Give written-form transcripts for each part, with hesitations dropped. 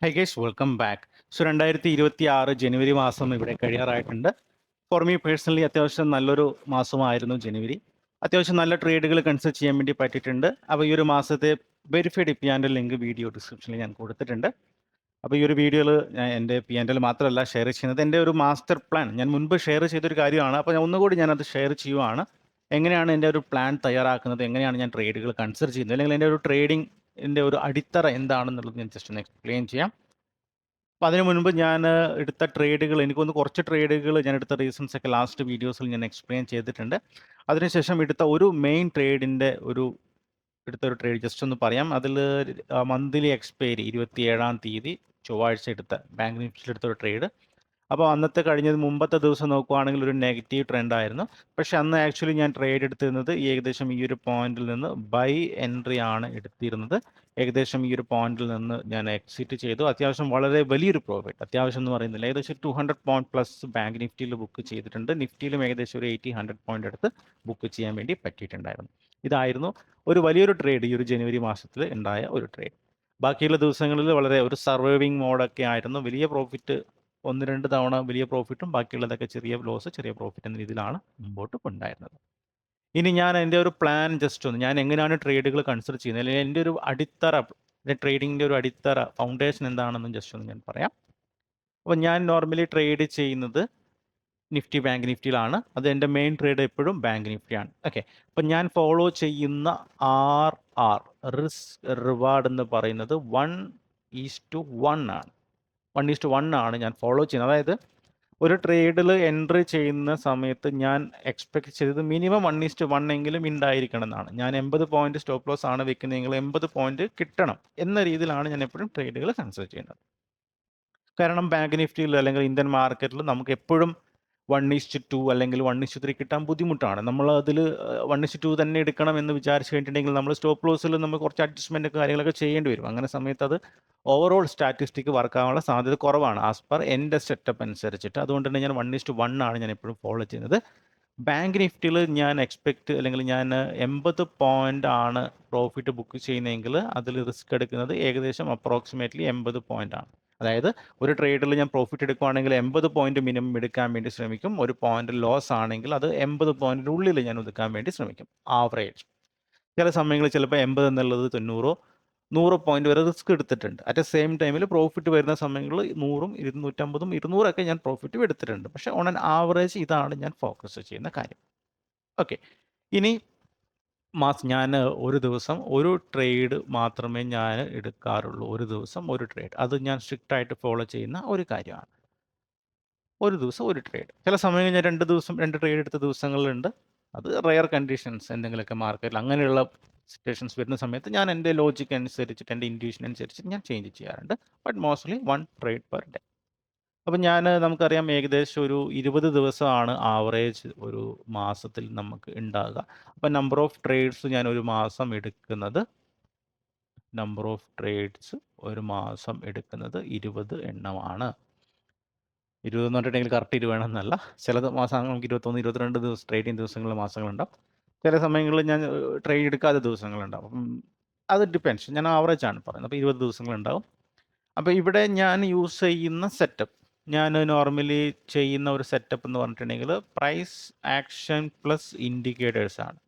High guys, welcome back. So 2026 ജനുവരി മാസം ഇവിടെ കഴിയാറായിട്ടുണ്ട്. For me personally അത്യാവശ്യം നല്ലൊരു മാസമായിരുന്നു ജനുവരി. അത്യാവശ്യം നല്ല ട്രേഡുകൾ കൺസിഡർ ചെയ്യാൻ വേണ്ടി പറ്റിയിട്ടുണ്ട്. അപ്പോൾ ഈ ഒരു മാസത്തെ verified P and link video ഡിസ്ക്രിപ്ഷനിൽ ഞാൻ കൊടുത്തിട്ടുണ്ട്. അപ്പോൾ ഈ ഒരു വീഡിയോയിൽ ഞാൻ എൻ്റെ പി ആൻഡ് എൽ മാത്രമല്ല ഷെയർ ചെയ്യുന്നത്, എൻ്റെ ഒരു മാസ്റ്റർ പ്ലാൻ ഞാൻ മുൻപ് ഷെയർ ചെയ്തൊരു കാര്യമാണ്. അപ്പോൾ ഞാൻ ഒന്നുകൂടി ഞാനത് ഷെയർ ചെയ്യുവാണ്. എങ്ങനെയാണ് എൻ്റെ ഒരു പ്ലാൻ തയ്യാറാക്കുന്നത്, എങ്ങനെയാണ് ഞാൻ ട്രേഡുകൾ കൺസിഡർ ചെയ്യുന്നത്, അല്ലെങ്കിൽ എൻ്റെ ഒരു ട്രേഡിങ്ങിൻ്റെ ഒരു അടിത്തറ എന്താണെന്നുള്ളത് ഞാൻ ജസ്റ്റ് ഒന്ന് എക്സ്പ്ലെയിൻ ചെയ്യാം. അപ്പോൾ അതിന് മുൻപ് ഞാൻ എടുത്ത ട്രേഡുകൾ, എനിക്കൊന്ന് കുറച്ച് ട്രേഡുകൾ ഞാൻ എടുത്ത റീസൺസ് ഒക്കെ ലാസ്റ്റ് വീഡിയോസിൽ ഞാൻ എക്സ്പ്ലെയിൻ ചെയ്തിട്ടുണ്ട്. അതിനുശേഷം എടുത്ത ഒരു മെയിൻ ട്രേഡിൻ്റെ എടുത്ത ഒരു ട്രേഡ് ജസ്റ്റ് ഒന്ന് പറയാം. അതിൽ മന്ത്ലി എക്സ്പയറി 27-ാം തീയതി ചൊവ്വാഴ്ച എടുത്ത ബാങ്ക് നിഫ്റ്റിയിൽ എടുത്ത ഒരു ട്രേഡ്. അപ്പോൾ അന്നത്തെ കഴിഞ്ഞത് മുമ്പത്തെ ദിവസം നോക്കുവാണെങ്കിൽ ഒരു നെഗറ്റീവ് ട്രെൻഡ് ആയിരുന്നു. പക്ഷേ അന്ന് ആക്ച്വലി ഞാൻ ട്രേഡ് എടുത്തിരുന്നത് ഏകദേശം ഈ ഒരു പോയിന്റിൽ നിന്ന് ബൈ എൻട്രി ആണ് എടുത്തിരുന്നത്. ഏകദേശം ഈ ഒരു പോയിന്റിൽ നിന്ന് ഞാൻ എക്സിറ്റ് ചെയ്തു. അത്യാവശ്യം വളരെ വലിയൊരു പ്രോഫിറ്റ്, അത്യാവശ്യം എന്ന് പറയുന്നില്ല, ഏകദേശം 200 പോയിന്റ് പ്ലസ് ബാങ്ക് നിഫ്റ്റിയിൽ ബുക്ക് ചെയ്തിട്ടുണ്ട്. നിഫ്റ്റിയിലും ഏകദേശം ഒരു 80-100 പോയിന്റ് എടുത്ത് ബുക്ക് ചെയ്യാൻ വേണ്ടി പറ്റിയിട്ടുണ്ടായിരുന്നു. ഇതായിരുന്നു ഒരു വലിയൊരു ട്രേഡ്, ഈ ഒരു ജനുവരി മാസത്തിൽ ഉണ്ടായ ഒരു ട്രേഡ്. ബാക്കിയുള്ള ദിവസങ്ങളിൽ വളരെ ഒരു സർവൈവിങ് മോഡൊക്കെ ആയിരുന്നു. വലിയ പ്രോഫിറ്റ് 1-2 തവണ വലിയ പ്രോഫിറ്റും ബാക്കിയുള്ളതൊക്കെ ചെറിയ ലോസ്, ചെറിയ പ്രോഫിറ്റ് എന്ന രീതിയിലാണ് മുമ്പോട്ട് ഉണ്ടായിരുന്നത്. ഇനി ഞാൻ എൻ്റെ ഒരു പ്ലാൻ ജസ്റ്റ് ഒന്ന്, ഞാൻ എങ്ങനെയാണ് ട്രേഡുകൾ കൺസിഡർ ചെയ്യുന്നത്, അല്ലെങ്കിൽ എൻ്റെ ഒരു അടിത്തറ, ട്രേഡിങ്ങിൻ്റെ ഒരു അടിത്തറ ഫൗണ്ടേഷൻ എന്താണെന്നും ജസ്റ്റ് ഒന്ന് ഞാൻ പറയാം. അപ്പോൾ ഞാൻ നോർമലി ട്രേഡ് ചെയ്യുന്നത് നിഫ്റ്റി ബാങ്ക് നിഫ്റ്റിയിലാണ്. അത് എൻ്റെ മെയിൻ ട്രേഡ് എപ്പോഴും ബാങ്ക് നിഫ്റ്റിയാണ്. ഓക്കെ, അപ്പം ഞാൻ ഫോളോ ചെയ്യുന്ന RR റിസ്ക് റിവാർഡ് എന്ന് പറയുന്നത് 1:1 ആണ്. 1:1 ആണ് ഞാൻ ഫോളോ ചെയ്യുന്നത്. അതായത് ഒരു ട്രേഡിൽ എൻട്രി ചെയ്യുന്ന സമയത്ത് ഞാൻ എക്സ്പെക്ട് ചെയ്തത് മിനിമം 1:1 എങ്കിലും ഉണ്ടായിരിക്കണം എന്നാണ്. ഞാൻ 80 പോയിന്റ് സ്റ്റോപ്പ് ലോസ് ആണ് വെക്കുന്നതെങ്കിൽ 80 പോയിന്റ് കിട്ടണം എന്ന രീതിയിലാണ് ഞാൻ എപ്പോഴും ട്രേഡുകൾ കൺസിഡർ ചെയ്യുന്നത്. കാരണം ബാങ്ക് നിഫ്റ്റിയിൽ അല്ലെങ്കിൽ ഇന്ത്യൻ മാർക്കറ്റിൽ നമുക്ക് എപ്പോഴും 1:2 അല്ലെങ്കിൽ 1:3 കിട്ടാൻ ബുദ്ധിമുട്ടാണ്. നമ്മൾ അതിൽ 1:2 തന്നെ എടുക്കണം എന്ന് വിചാരിച്ചു കഴിഞ്ഞിട്ടുണ്ടെങ്കിൽ നമ്മൾ സ്റ്റോപ്പ് ലോസിൽ നമ്മൾ കുറച്ച് അഡ്ജസ്റ്റ്മെൻറ്റ് കാര്യങ്ങളൊക്കെ ചെയ്യേണ്ടി വരും. അങ്ങനെ സമയത്ത് അത് ഓവറോൾ സ്റ്റാറ്റിസ്റ്റിക് വർക്കാവാനുള്ള സാധ്യത കുറവാണ് ആസ് പെർ എൻ്റെ സെറ്റപ്പ് അനുസരിച്ചിട്ട്. അതുകൊണ്ട് തന്നെ ഞാൻ 1:1 ആണ് ഞാൻ എപ്പോഴും ഫോളോ ചെയ്യുന്നത്. ബാങ്ക് നിഫ്റ്റിയിൽ ഞാൻ എക്സ്പെക്റ്റ് അല്ലെങ്കിൽ ഞാൻ 80 പോയിന്റ് ആണ് പ്രോഫിറ്റ് ബുക്ക് ചെയ്യുന്നതെങ്കിൽ അതിൽ റിസ്ക് എടുക്കുന്നത് ഏകദേശം അപ്രോക്സിമേറ്റ്ലി 80 പോയിന്റ് ആണ്. അതായത് ഒരു ട്രേഡിൽ ഞാൻ പ്രോഫിറ്റ് എടുക്കുകയാണെങ്കിൽ 80 പോയിന്റ് മിനിമം എടുക്കാൻ വേണ്ടി ശ്രമിക്കും. ഒരു പോയിന്റ് ലോസ് ആണെങ്കിൽ അത് 80 പോയിന്റിൻ്റെ ഉള്ളിൽ ഞാൻ ഒതുക്കാൻ വേണ്ടി ശ്രമിക്കും, ആവറേജ്. ചില സമയങ്ങളിൽ ചിലപ്പോൾ 80 എന്നുള്ളത് 90-100 പോയിന്റ് വരെ റിസ്ക് എടുത്തിട്ടുണ്ട്. അറ്റ് ദ സെയിം ടൈമിൽ പ്രോഫിറ്റ് വരുന്ന സമയങ്ങളിൽ 100-ഉം 250-ഉം 200 ഞാൻ പ്രോഫിറ്റും എടുത്തിട്ടുണ്ട്. പക്ഷേ ഓൺ ആൻ ആവറേജ് ഇതാണ് ഞാൻ ഫോക്കസ് ചെയ്യുന്ന കാര്യം. ഓക്കെ, ഇനി ഞാൻ ഒരു ദിവസം ഒരു ട്രേഡ് മാത്രമേ ഞാൻ എടുക്കാറുള്ളൂ. ഒരു ദിവസം ഒരു ട്രേഡ്, അത് ഞാൻ സ്ട്രിക്റ്റ് ആയിട്ട് ഫോളോ ചെയ്യുന്ന ഒരു കാര്യമാണ്. ഒരു ദിവസം ഒരു ട്രേഡ്. ചില സമയം ഞാൻ 2 ദിവസം 2 ട്രേഡ് എടുത്ത ദിവസങ്ങളുണ്ട്. അത് റെയർ കണ്ടീഷൻസ്, എന്തെങ്കിലുമൊക്കെ മാർക്കറ്റിൽ അങ്ങനെയുള്ള സിറ്റുവേഷൻസ് വരുന്ന സമയത്ത് ഞാൻ എൻ്റെ ലോജിക്ക് അനുസരിച്ചിട്ട്, എൻ്റെ ഇൻറ്റ്യൂഷൻ അനുസരിച്ചിട്ട് ഞാൻ ചേഞ്ച് ചെയ്യാറുണ്ട്. But mostly 1 trade per day. അപ്പം നമുക്കറിയാം ഏകദേശം ഒരു 20 ദിവസമാണ് ആവറേജ് ഒരു മാസത്തിൽ നമുക്ക് ഉണ്ടാകുക. അപ്പം നമ്പർ ഓഫ് ട്രേഡ്സ് ഞാൻ ഒരു മാസം എടുക്കുന്നത്, 20 എണ്ണമാണ്. 20 എന്ന് പറഞ്ഞിട്ടുണ്ടെങ്കിൽ കറക്റ്റ് 20 എന്നല്ല. ചില മാസം നമുക്ക് 21, 22 ദിവസം ട്രേഡിങ് ദിവസങ്ങളിൽ മാസങ്ങളുണ്ടാവും. ചില സമയങ്ങളിൽ ഞാൻ ട്രേഡ് എടുക്കാത്ത ദിവസങ്ങളുണ്ടാവും. അപ്പം അത് ഡിപ്പെൻഡ്സ്. ഞാൻ ആവറേജ് ആണ് പറയുന്നത്. അപ്പോൾ 20 ദിവസങ്ങളുണ്ടാവും. അപ്പോൾ ഇവിടെ ഞാൻ യൂസ് ചെയ്യുന്ന സെറ്റപ്പ്, ഞാൻ നോർമലി ചെയ്യുന്ന ഒരു സെറ്റപ്പ് എന്ന് പറഞ്ഞിട്ടുണ്ടെങ്കിൽ പ്രൈസ് ആക്ഷൻ പ്ലസ് ഇൻഡിക്കേറ്റേഴ്സ് ആണ്.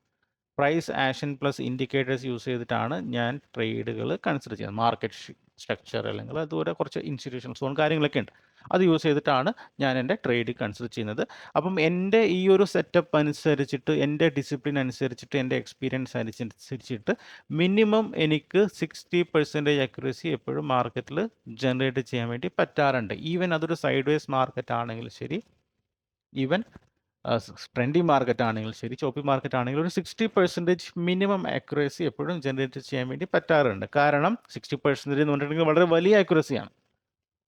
Price action plus indicators use ചെയ്തിട്ടാണ് ഞാൻ ട്രേഡുകൾ കൺസിഡർ ചെയ്യുന്നത്. മാർക്കറ്റ് സ്ട്രക്ചർ അല്ലെങ്കിൽ അതുപോലെ കുറച്ച് ഇൻസ്റ്റിറ്റ്യൂഷണൽ സോൺ കാര്യങ്ങളൊക്കെ ഉണ്ട്. അത് യൂസ് ചെയ്തിട്ടാണ് ഞാൻ എൻ്റെ ട്രേഡ് കൺസിഡർ ചെയ്യുന്നത്. അപ്പം എൻ്റെ ഈ ഒരു സെറ്റപ്പ് അനുസരിച്ചിട്ട്, എൻ്റെ ഡിസിപ്ലിൻ അനുസരിച്ചിട്ട്, എൻ്റെ എക്സ്പീരിയൻസ് അനുസരിച്ചിട്ട് മിനിമം എനിക്ക് 60% അക്യുറസി എപ്പോഴും മാർക്കറ്റിൽ ജനറേറ്റ് ചെയ്യാൻ വേണ്ടി പറ്റാറുണ്ട്. ഈവൻ അതൊരു സൈഡ് വേസ് മാർക്കറ്റ് ആണെങ്കിൽ ശരി, ഈവൻ ട്രെൻഡി മാർക്കറ്റ് ആണെങ്കിൽ ശരി, ചോപ്പി മാർക്കറ്റ് ആണെങ്കിൽ ഒരു 60% മിനിമം അക്യുറസി എപ്പോഴും ജനറേറ്റ് ചെയ്യാൻ വേണ്ടി പറ്റാറുണ്ട്. കാരണം 60% എന്ന് പറഞ്ഞിട്ടുണ്ടെങ്കിൽ വളരെ വലിയ അക്യുറസിയാണ്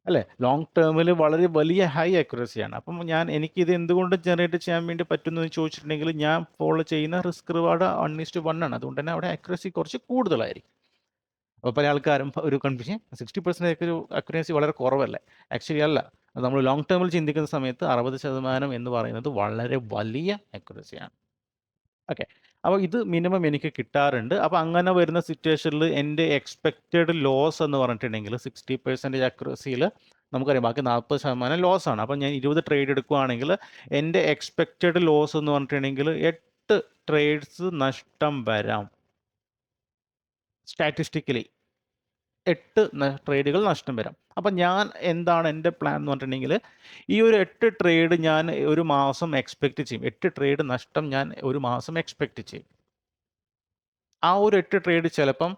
അല്ലേ, ലോങ് ടേമിൽ വളരെ വലിയ ഹൈ അക്യുറസിയാണ്. അപ്പം എനിക്കിത് എന്തുകൊണ്ട് ജനറേറ്റ് ചെയ്യാൻ വേണ്ടി പറ്റുന്നു എന്ന് ചോദിച്ചിട്ടുണ്ടെങ്കിൽ ഞാൻ ഫോളോ ചെയ്യുന്ന റിസ്ക് റിവാർഡ് 1:1 ആണ്. അതുകൊണ്ട് തന്നെ അവിടെ അക്യുറസി കുറച്ച് കൂടുതലായിരിക്കും. അപ്പോൾ പല ആൾക്കാരും ഒരു കൺഫ്യൂഷൻ, 60% അക്യുറസി വളരെ കുറവല്ലേ? ആക്ച്വലി അല്ല. അത് നമ്മൾ ലോങ് ടേമിൽ ചിന്തിക്കുന്ന സമയത്ത് 60% എന്ന് പറയുന്നത് വളരെ വലിയ അക്യുറസിയാണ്. ഓക്കെ, അപ്പോൾ ഇത് മിനിമം എനിക്ക് കിട്ടാറുണ്ട്. അപ്പോൾ അങ്ങനെ വരുന്ന സിറ്റുവേഷനിൽ എൻ്റെ എക്സ്പെക്റ്റഡ് ലോസ് എന്ന് പറഞ്ഞിട്ടുണ്ടെങ്കിൽ 60% അക്യുറസിയിൽ നമുക്കറിയാം ബാക്കി 40% ലോസാണ്. അപ്പോൾ ഞാൻ 20 ട്രേഡ് എടുക്കുകയാണെങ്കിൽ എൻ്റെ എക്സ്പെക്റ്റഡ് ലോസ് എന്ന് പറഞ്ഞിട്ടുണ്ടെങ്കിൽ 8 ട്രേഡ്സ് നഷ്ടം വരാം. സ്റ്റാറ്റിസ്റ്റിക്കലി 8 ട്രേഡുകൾ നഷ്ടം വരാം. അപ്പം ഞാൻ എന്താണ് എൻ്റെ പ്ലാൻ എന്ന് പറഞ്ഞിട്ടുണ്ടെങ്കിൽ ഈ ഒരു 8 ട്രേഡ് ഞാൻ ഒരു മാസം എക്സ്പെക്റ്റ് ചെയ്യും. 8 ട്രേഡ് നഷ്ടം ഞാൻ ഒരു മാസം എക്സ്പെക്റ്റ് ചെയ്യും. ആ ഒരു 8 ട്രേഡ് ചിലപ്പം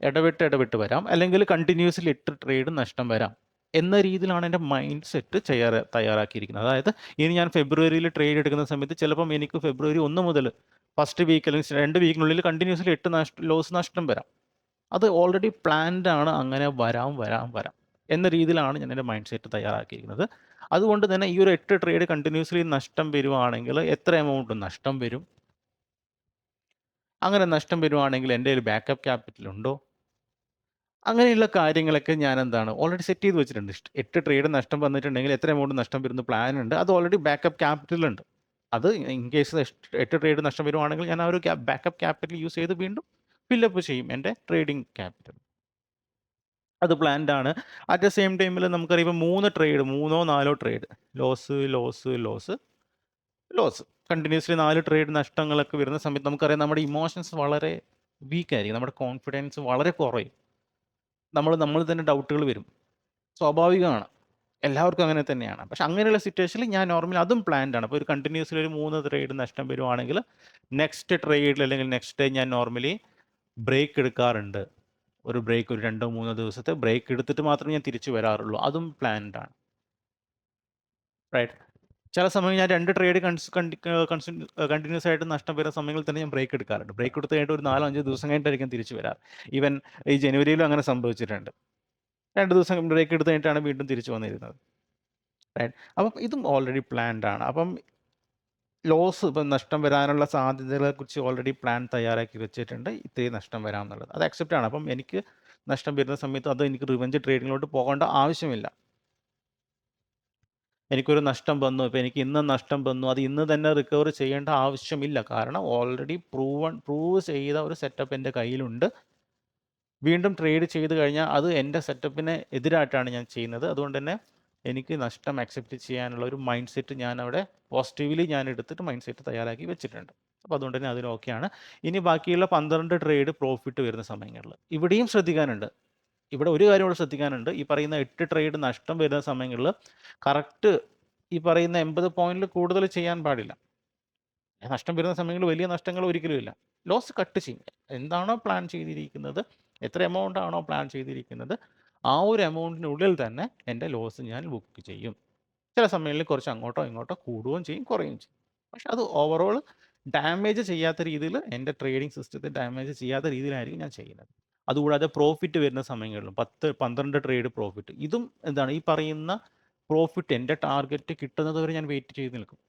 ഇടവിട്ട് വരാം, അല്ലെങ്കിൽ കണ്ടിന്യൂസ്ലി 8 ട്രേഡ് നഷ്ടം വരാം എന്ന രീതിയിലാണ് എൻ്റെ മൈൻഡ് സെറ്റ് തയ്യാറാക്കിയിരിക്കുന്നത്. അതായത് ഇനി ഞാൻ ഫെബ്രുവരിയിൽ ട്രേഡ് എടുക്കുന്ന സമയത്ത് ചിലപ്പം എനിക്ക് ഫെബ്രുവരി 1 മുതൽ ഫസ്റ്റ് വീക്ക് അല്ലെങ്കിൽ 2 വീക്കിനുള്ളിൽ കണ്ടിന്യൂസ്ലി 8 ലോസ് നഷ്ടം വരാം. അത് ഓൾറെഡി പ്ലാൻഡ് ആണ്, അങ്ങനെ വരാം എന്ന രീതിയിലാണ് ഞാൻ എൻ്റെ മൈൻഡ് സെറ്റ് തയ്യാറാക്കിയിരിക്കുന്നത്. അതുകൊണ്ട് തന്നെ ഈ ഒരു 8 ട്രേഡ് കണ്ടിന്യൂസ്ലി നഷ്ടം വരുവാണെങ്കിൽ എത്ര എമൗണ്ട് നഷ്ടം വരും, അങ്ങനെ നഷ്ടം വരുവാണെങ്കിൽ എൻ്റെ ഒരു ബാക്കപ്പ് ക്യാപിറ്റൽ ഉണ്ടോ, അങ്ങനെയുള്ള കാര്യങ്ങളൊക്കെ ഞാൻ എന്താണ് ഓൾറെഡി സെറ്റ് ചെയ്ത് വെച്ചിട്ടുണ്ട്. 8 ട്രേഡ് നഷ്ടം വന്നിട്ടുണ്ടെങ്കിൽ എത്ര എമൗണ്ട് നഷ്ടം വരുന്ന പ്ലാൻ ഉണ്ട്. അത് ഓൾറെഡി ബാക്കപ്പ് ക്യാപിറ്റൽ ഉണ്ട്. അത് ഇൻ കേസ് 8 ട്രേഡ് നഷ്ടം വരുവാണെങ്കിൽ ഞാൻ ആ ഒരു ബാക്കപ്പ് ക്യാപിറ്റൽ യൂസ് ചെയ്ത് വീണ്ടും ഫില്ലപ്പ് ചെയ്യും എൻ്റെ ട്രേഡിംഗ് ക്യാപിറ്റൽ. അത് പ്ലാൻഡ് ആണ്. അറ്റ് ദ സെയിം ടൈമിൽ നമുക്കറിയാം ഇപ്പോൾ 3 trade 3 4 trade loss continuously 4 trade നഷ്ടങ്ങളൊക്കെ വരുന്ന സമയത്ത് നമുക്കറിയാം നമ്മുടെ ഇമോഷൻസ് വളരെ വീക്ക് ആയിരിക്കും. നമ്മുടെ കോൺഫിഡൻസ് വളരെ കുറയും. നമ്മൾ തന്നെ ഡൗട്ടുകൾ വരും. സ്വാഭാവികമാണ്. എല്ലാവർക്കും അങ്ങനെ തന്നെയാണ്. പക്ഷെ അങ്ങനെയുള്ള സിറ്റുവേഷനിൽ ഞാൻ നോർമലി അതും പ്ലാൻഡ് ആണ്. അപ്പോൾ ഒരു കണ്ടിന്യൂസ്ലി ഒരു 3 ട്രേഡ് നഷ്ടം വരുവാണെങ്കിൽ നെക്സ്റ്റ് ട്രേഡിൽ അല്ലെങ്കിൽ നെക്സ്റ്റ് ഡേ ഞാൻ നോർമലി ബ്രേക്ക് എടുക്കാറുണ്ട്. ഒരു 2 3 ദിവസത്തെ ബ്രേക്ക് എടുത്തിട്ട് മാത്രമേ ഞാൻ തിരിച്ചു വരാറുള്ളൂ. അതും പ്ലാൻഡ് ആണ്. റൈറ്റ്. ചില സമയം ഞാൻ 2 ട്രേഡ് കണ്ടിന്യൂസ് ആയിട്ട് നഷ്ടം വരുന്ന സമയങ്ങളിൽ തന്നെ ഞാൻ ബ്രേക്ക് എടുക്കാറുണ്ട്. ബ്രേക്ക് എടുത്ത് കഴിഞ്ഞിട്ട് ഒരു 4 5 ദിവസം കഴിഞ്ഞിട്ടായിരിക്കും തിരിച്ചു വരാറ്. ഈവൻ ഈ ജനുവരിയിലും അങ്ങനെ സംഭവിച്ചിട്ടുണ്ട്. 2 ദിവസം ബ്രേക്ക് എടുത്ത് കഴിഞ്ഞിട്ടാണ് വീണ്ടും തിരിച്ചു വന്നിരുന്നത്. റൈറ്റ്. അപ്പം ഇതും ഓൾറെഡി പ്ലാൻഡ് ആണ്. അപ്പം ലോസ് ഇപ്പം നഷ്ടം വരാനുള്ള സാധ്യതകളെക്കുറിച്ച് ഓൾറെഡി പ്ലാൻ തയ്യാറാക്കി വെച്ചിട്ടുണ്ട്. ഇത്രയും നഷ്ടം വരാമെന്നുള്ളത്. അത് അക്സെപ്റ്റ് ആണ്. അപ്പം എനിക്ക് നഷ്ടം വരുന്ന സമയത്ത് അത് എനിക്ക് റിവെഞ്ച് ട്രേഡിങ്ങിലോട്ട് പോകേണ്ട ആവശ്യമില്ല. എനിക്കൊരു നഷ്ടം വന്നു, ഇപ്പോൾ എനിക്ക് ഇന്ന് നഷ്ടം വന്നു, അത് ഇന്ന് തന്നെ റിക്കവർ ചെയ്യേണ്ട ആവശ്യമില്ല. കാരണം ഓൾറെഡി പ്രൂവ് ചെയ്ത ഒരു സെറ്റപ്പ് എൻ്റെ കയ്യിലുണ്ട്. വീണ്ടും ട്രേഡ് ചെയ്ത് കഴിഞ്ഞാൽ അത് എൻ്റെ സെറ്റപ്പിന് എതിരായിട്ടാണ് ഞാൻ ചെയ്യുന്നത്. അതുകൊണ്ട് തന്നെ എനിക്ക് നഷ്ടം അക്സെപ്റ്റ് ചെയ്യാനുള്ള ഒരു മൈൻഡ് സെറ്റ് ഞാൻ അവിടെ പോസിറ്റീവ്ലി ഞാൻ എടുത്തിട്ട് മൈൻഡ് സെറ്റ് തയ്യാറാക്കി വെച്ചിട്ടുണ്ട്. അപ്പോൾ അതുകൊണ്ട് തന്നെ അതിൽ ഓക്കെയാണ്. ഇനി ബാക്കിയുള്ള 12 ട്രേഡ് പ്രോഫിറ്റ് വരുന്ന സമയങ്ങളിൽ ഇവിടെയും ശ്രദ്ധിക്കാനുണ്ട്. ഇവിടെ ഒരു കാര്യം കൂടെ ശ്രദ്ധിക്കാനുണ്ട്. ഈ പറയുന്ന 8 ട്രേഡ് നഷ്ടം വരുന്ന സമയങ്ങളിൽ കറക്റ്റ് ഈ പറയുന്ന 80 പോയിന്റിൽ കൂടുതൽ ചെയ്യാൻ പാടില്ല. നഷ്ടം വരുന്ന സമയങ്ങളിൽ വലിയ നഷ്ടങ്ങൾ ഒരിക്കലും ഇല്ല. ലോസ് കട്ട് ചെയ്യും. എന്താണോ പ്ലാൻ ചെയ്തിരിക്കുന്നത്, എത്ര എമൗണ്ട് ആണോ പ്ലാൻ ചെയ്തിരിക്കുന്നത്, ആ ഒരു എമൗണ്ടിനുള്ളിൽ തന്നെ എൻ്റെ ലോസ് ഞാൻ ബുക്ക് ചെയ്യും. ചില സമയങ്ങളിൽ കുറച്ച് അങ്ങോട്ടോ ഇങ്ങോട്ടോ കൂടുകയും ചെയ്യും, കുറയുകയും ചെയ്യും. പക്ഷെ അത് ഓവറോൾ ഡാമേജ് ചെയ്യാത്ത രീതിയിൽ, എൻ്റെ ട്രേഡിംഗ് സിസ്റ്റത്തെ ഡാമേജ് ചെയ്യാത്ത രീതിയിലായിരിക്കും ഞാൻ ചെയ്യുന്നത്. അതുകൂടാതെ പ്രോഫിറ്റ് വരുന്ന സമയങ്ങളിലും 12 ട്രേഡ് പ്രോഫിറ്റ്, ഇതും എന്താണ് ഈ പറയുന്ന പ്രോഫിറ്റ് എൻ്റെ ടാർഗറ്റ് കിട്ടുന്നത് വരെ ഞാൻ വെയിറ്റ് ചെയ്ത് നിൽക്കും.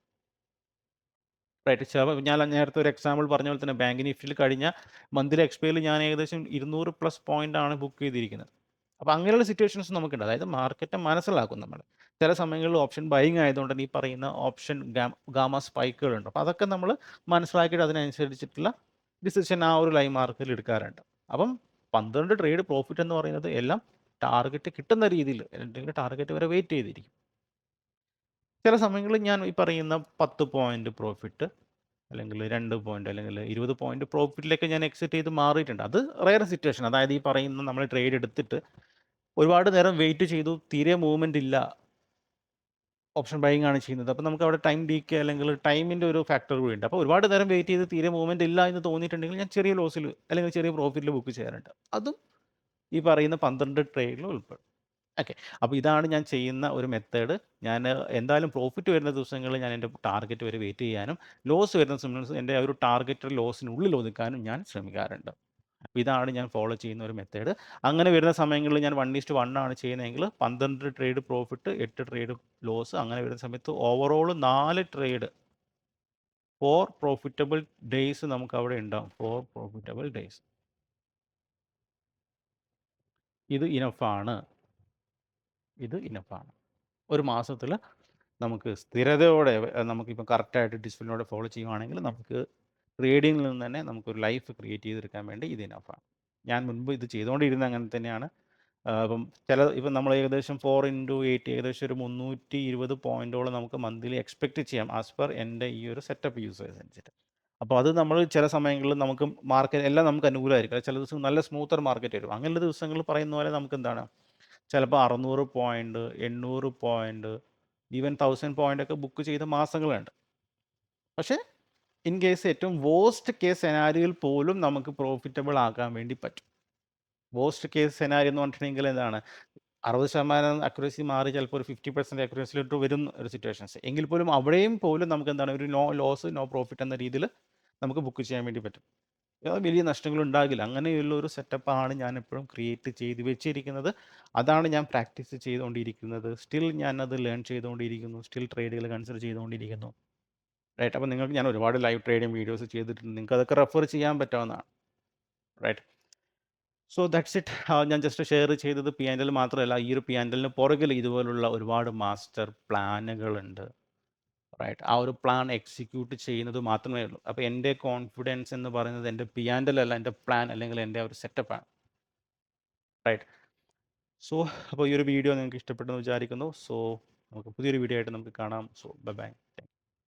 റൈറ്റ്. ഞാൻ നേരത്തെ ഒരു എക്സാമ്പിൾ പറഞ്ഞ പോലെ തന്നെ ബാങ്ക് നിഫ്റ്റിയിൽ കഴിഞ്ഞ മന്ത്ലി എക്സ്പയറിൽ ഞാൻ ഏകദേശം 200+ പോയിന്റ് ആണ് ബുക്ക് ചെയ്തിരിക്കുന്നത്. അപ്പോൾ അങ്ങനെയുള്ള സിറ്റുവേഷൻസ് നമുക്കുണ്ട്. അതായത് മാർക്കറ്റ് മനസ്സിലാക്കും നമ്മൾ. ചില സമയങ്ങളിൽ ഓപ്ഷൻ ബൈയിങ് ആയതുകൊണ്ട് തന്നെ ഈ പറയുന്ന ഓപ്ഷൻ ഗാമ സ്പൈക്കുകളുണ്ട്. അപ്പോൾ അതൊക്കെ നമ്മൾ മനസ്സിലാക്കിയിട്ട് അതിനനുസരിച്ചിട്ടുള്ള ഡിസിഷൻ ആ ഒരു ലൈവ് മാർക്കറ്റിൽ എടുക്കാറുണ്ട്. അപ്പം 12 ട്രേഡ് പ്രോഫിറ്റ് എന്ന് പറയുന്നത് എല്ലാം ടാർഗറ്റ് കിട്ടുന്ന രീതിയിൽ, എന്തെങ്കിലും ടാർഗറ്റ് വരെ വെയിറ്റ് ചെയ്തിരിക്കും. ചില സമയങ്ങളിൽ ഞാൻ ഈ പറയുന്ന 10 പോയിന്റ് പ്രോഫിറ്റ് അല്ലെങ്കിൽ 2 പോയിന്റ് അല്ലെങ്കിൽ 20 പോയിന്റ് പ്രോഫിറ്റിലേക്ക് ഞാൻ എക്സിറ്റ് ചെയ്ത് മാറിയിട്ടുണ്ട്. അത് റെയർ സിറ്റുവേഷൻ. അതായത് ഈ പറയുന്ന നമ്മൾ ട്രേഡ് എടുത്തിട്ട് ഒരുപാട് നേരം വെയിറ്റ് ചെയ്തു, തീരെ മൂവ്മെന്റ് ഇല്ല, ഓപ്ഷൻ ബൈയിങ് ആണ് ചെയ്യുന്നത്. അപ്പോൾ നമുക്ക് അവിടെ ടൈം ഡീക്കേ അല്ലെങ്കിൽ ടൈമിൻ്റെ ഒരു ഫാക്ടർ കൂടി ഉണ്ട്. അപ്പോൾ ഒരുപാട് നേരം വെയിറ്റ് ചെയ്ത് തീരെ മൂവ്മെന്റ് ഇല്ല എന്ന് തോന്നിയിട്ടുണ്ടെങ്കിൽ ഞാൻ ചെറിയ ലോസിൽ അല്ലെങ്കിൽ ചെറിയ പ്രോഫിറ്റിൽ ബുക്ക് ചെയ്യാറുണ്ട്. അതും ഈ പറയുന്ന 12 ട്രേഡിൽ ഉൾപ്പെടും. ഓക്കെ. അപ്പോൾ ഇതാണ് ഞാൻ ചെയ്യുന്ന ഒരു മെത്തേഡ്. ഞാൻ എന്തായാലും പ്രോഫിറ്റ് വരുന്ന ദിവസങ്ങളിൽ ഞാൻ എൻ്റെ ടാർഗറ്റ് വരെ വെയിറ്റ് ചെയ്യാനും, ലോസ് വരുന്ന സമയത്ത് എൻ്റെ ഒരു ടാർഗറ്റ് ലോസിനുള്ളിൽ ഒതുക്കാനും ഞാൻ ശ്രമിക്കാറുണ്ട്. അപ്പോൾ ഇതാണ് ഞാൻ ഫോളോ ചെയ്യുന്ന ഒരു മെത്തേഡ്. അങ്ങനെ വരുന്ന സമയങ്ങളിൽ ഞാൻ 1:1 ആണ് ചെയ്യുന്നതെങ്കിൽ 12 ട്രേഡ് പ്രോഫിറ്റ്, 8 ട്രേഡ് ലോസ്. അങ്ങനെ വരുന്ന സമയത്ത് ഓവറോൾ 4 ട്രേഡ് 4 പ്രോഫിറ്റബിൾ ഡേയ്സ് നമുക്ക് അവിടെ ഉണ്ടാവും. 4 പ്രോഫിറ്റബിൾ ഡേയ്സ്. ഇത് ഇനഫാണ്. ഒരു മാസത്തിൽ നമുക്ക് സ്ഥിരതയോടെ നമുക്കിപ്പോൾ കറക്റ്റായിട്ട് ഡിസിപ്ലിനോടെ ഫോളോ ചെയ്യുവാണെങ്കിൽ നമുക്ക് ട്രേഡിങ്ങിൽ നിന്ന് തന്നെ നമുക്കൊരു ലൈഫ് ക്രിയേറ്റ് ചെയ്തെടുക്കാൻ വേണ്ടി ഇത് ഇനഫാണ്. ഞാൻ മുൻപ് ഇത് ചെയ്തുകൊണ്ടിരുന്നത് അങ്ങനെ തന്നെയാണ്. അപ്പം ഇപ്പം നമ്മൾ ഏകദേശം 4x8 ഏകദേശം ഒരു 320 പോയിന്റോളം നമുക്ക് മന്ത്ലി എക്സ്പെക്റ്റ് ചെയ്യാം ആസ് പെർ എൻ്റെ ഈ ഒരു സെറ്റപ്പ് യൂസേഴ്സ് അനുസരിച്ചിട്ട്. അപ്പോൾ അത് നമ്മൾ ചില സമയങ്ങളിൽ നമുക്ക് മാർക്കറ്റ് എല്ലാം നമുക്ക് അനുകൂലമായിരിക്കും. ചില ദിവസം നല്ല സ്മൂത്തർ മാർക്കറ്റ് വരും. അങ്ങനെയുള്ള ദിവസങ്ങളിൽ പറയുന്ന പോലെ നമുക്ക് എന്താണ് ചിലപ്പോൾ 600 പോയിന്റ്, 800 പോയിന്റ്, ഈവൻ 1000 പോയിന്റ് ഒക്കെ ബുക്ക് ചെയ്ത മാസങ്ങളുണ്ട്. പക്ഷേ ഇൻ കേസ് ഏറ്റവും വേസ്റ്റ് കേസ് സെനാരിയോയിൽ പോലും നമുക്ക് പ്രോഫിറ്റബിൾ ആക്കാൻ വേണ്ടി പറ്റും. വേസ്റ്റ് കേസ് സെനാരിയോ എന്ന് പറഞ്ഞിട്ടുണ്ടെങ്കിൽ എന്താണ് 60% അക്യുറസി മാറി ചിലപ്പോൾ ഒരു 50% അക്യുറസിയിലോട്ട് വരും ഒരു സിറ്റുവേഷൻസ് എങ്കിൽ പോലും അവിടെയും പോലും നമുക്ക് എന്താണ് ഒരു നോ ലോസ് നോ പ്രോഫിറ്റ് എന്ന രീതിയിൽ നമുക്ക് ബുക്ക് ചെയ്യാൻ വേണ്ടി പറ്റും. വലിയ നഷ്ടങ്ങൾ ഉണ്ടാകില്ല. അങ്ങനെയുള്ള ഒരു സെറ്റപ്പാണ് ഞാൻ എപ്പോഴും ക്രിയേറ്റ് ചെയ്ത് വെച്ചിരിക്കുന്നത്. അതാണ് ഞാൻ പ്രാക്ടീസ് ചെയ്തുകൊണ്ടിരിക്കുന്നത്. സ്റ്റിൽ ഞാനത് ലേൺ ചെയ്തുകൊണ്ടിരിക്കുന്നു. സ്റ്റിൽ ട്രേഡുകൾ കൺസിഡർ ചെയ്തുകൊണ്ടിരിക്കുന്നു. റൈറ്റ്. അപ്പോൾ നിങ്ങൾക്ക് ഞാൻ ഒരുപാട് ലൈവ് ട്രേഡിംഗ് വീഡിയോസ് ചെയ്തിട്ടുണ്ട്. നിങ്ങൾക്ക് അതൊക്കെ റെഫർ ചെയ്യാൻ പറ്റാവുന്നതാണ്. റൈറ്റ്. So that's it. ഞാൻ ജസ്റ്റ് ഷെയർ ചെയ്തത് P&L മാത്രമല്ല, ഈ ഒരു P&Lന് പുറകിൽ ഇതുപോലുള്ള ഒരുപാട് മാസ്റ്റർ പ്ലാനുകളുണ്ട്. റൈറ്റ്. ആ ഒരു പ്ലാൻ എക്സിക്യൂട്ട് ചെയ്യുന്നത് മാത്രമേ ഉള്ളൂ. അപ്പോൾ എൻ്റെ കോൺഫിഡൻസ് എന്ന് പറയുന്നത് എൻ്റെ P&L അല്ല, എൻ്റെ പ്ലാൻ അല്ലെങ്കിൽ എൻ്റെ ഒരു സെറ്റപ്പാണ്. റൈറ്റ്. സോ അപ്പോൾ ഈ ഒരു വീഡിയോ നിങ്ങൾക്ക് ഇഷ്ടപ്പെട്ടെന്ന് വിചാരിക്കുന്നു. സോ നമുക്ക് പുതിയൊരു വീഡിയോ ആയിട്ട് നമുക്ക് കാണാം. So bye bye.